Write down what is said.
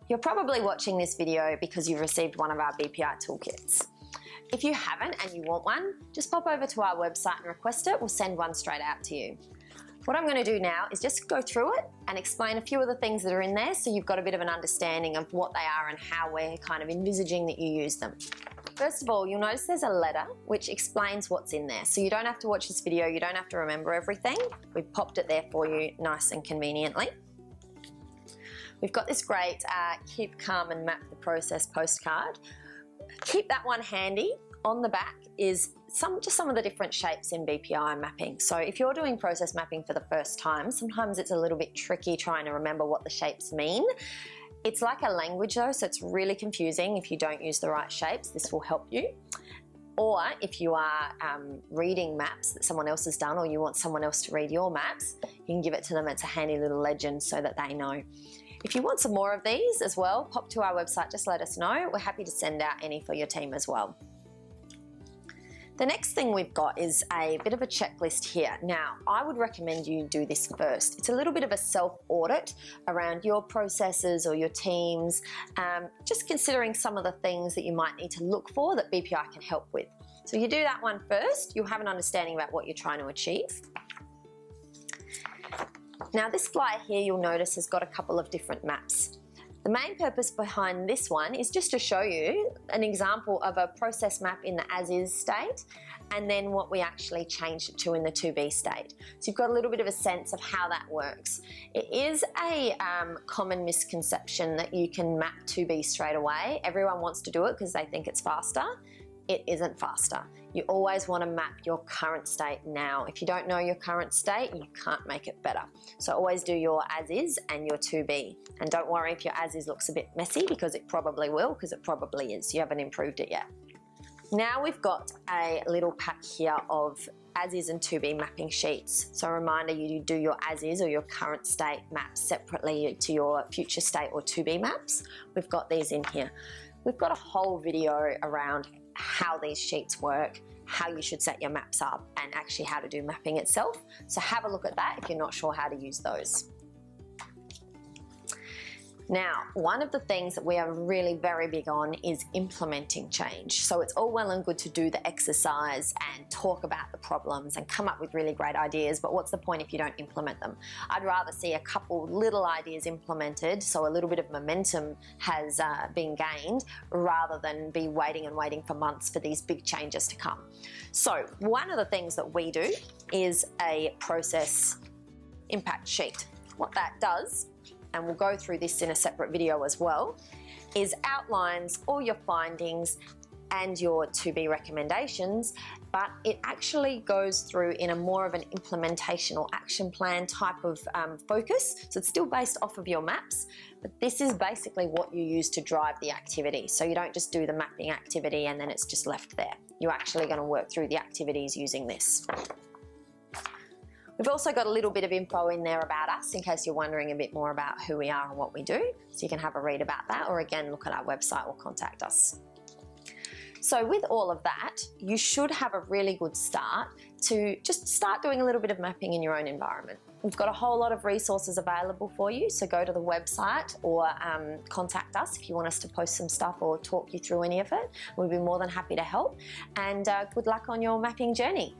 You're probably watching this video because you've received one of our BPI toolkits. If you haven't and you want one, just pop over to our website and request it. We'll send one straight out to you. What I'm going to do now is just go through it and explain a few of the things that are in there so you've got a bit of an understanding of what they are and how we're kind of envisaging that you use them. First of all, you'll notice there's a letter which explains what's in there. So you don't have to watch this video, you don't have to remember everything. We've popped it there for you nice and conveniently. We've got this great Keep Calm and Map the Process postcard. Keep that one handy. On the back is just some of the different shapes in BPI mapping. So if you're doing process mapping for the first time, sometimes it's a little bit tricky trying to remember what the shapes mean. It's like a language though, so it's really confusing if you don't use the right shapes. This will help you. Or if you are reading maps that someone else has done, or you want someone else to read your maps, you can give it to them. It's a handy little legend so that they know. If you want some more of these as well, pop to our website, just let us know. We're happy to send out any for your team as well. The next thing we've got is a bit of a checklist here. Now, I would recommend you do this first. It's a little bit of a self-audit around your processes or your teams, just considering some of the things that you might need to look for that BPI can help with. So you do that one first, you'll have an understanding about what you're trying to achieve. Now this flyer here, you'll notice, has got a couple of different maps. The main purpose behind this one is just to show you an example of a process map in the as-is state and then what we actually changed it to in the to-be state. So you've got a little bit of a sense of how that works. It is a common misconception that you can map to-be straight away. Everyone wants to do it because they think it's faster. It isn't faster. You always want to map your current state now. If you don't know your current state, you can't make it better. So always do your as-is and your to-be. And don't worry if your as-is looks a bit messy, because it probably will, because it probably is. You haven't improved it yet. Now we've got a little pack here of as-is and to-be mapping sheets. So a reminder, you do your as-is or your current state maps separately to your future state or to-be maps. We've got these in here. We've got a whole video around how these sheets work, how you should set your maps up, and actually how to do mapping itself. So have a look at that if you're not sure how to use those. Now, one of the things that we are really very big on is implementing change. So it's all well and good to do the exercise and talk about the problems and come up with really great ideas, but what's the point if you don't implement them? I'd rather see a couple little ideas implemented, so a little bit of momentum has been gained, rather than be waiting and waiting for months for these big changes to come. So one of the things that we do is a process impact sheet. What that does, and we'll go through this in a separate video as well, is outlines all your findings and your to-be recommendations, but it actually goes through in a more of an implementation or action plan type of focus. So it's still based off of your maps, but this is basically what you use to drive the activity. So you don't just do the mapping activity and then it's just left there. You're actually going to work through the activities using this. We've also got a little bit of info in there about us in case you're wondering a bit more about who we are and what we do. So you can have a read about that, or again, look at our website or contact us. So with all of that, you should have a really good start to just start doing a little bit of mapping in your own environment. We've got a whole lot of resources available for you, so go to the website or contact us if you want us to post some stuff or talk you through any of it. We'd be more than happy to help, and good luck on your mapping journey.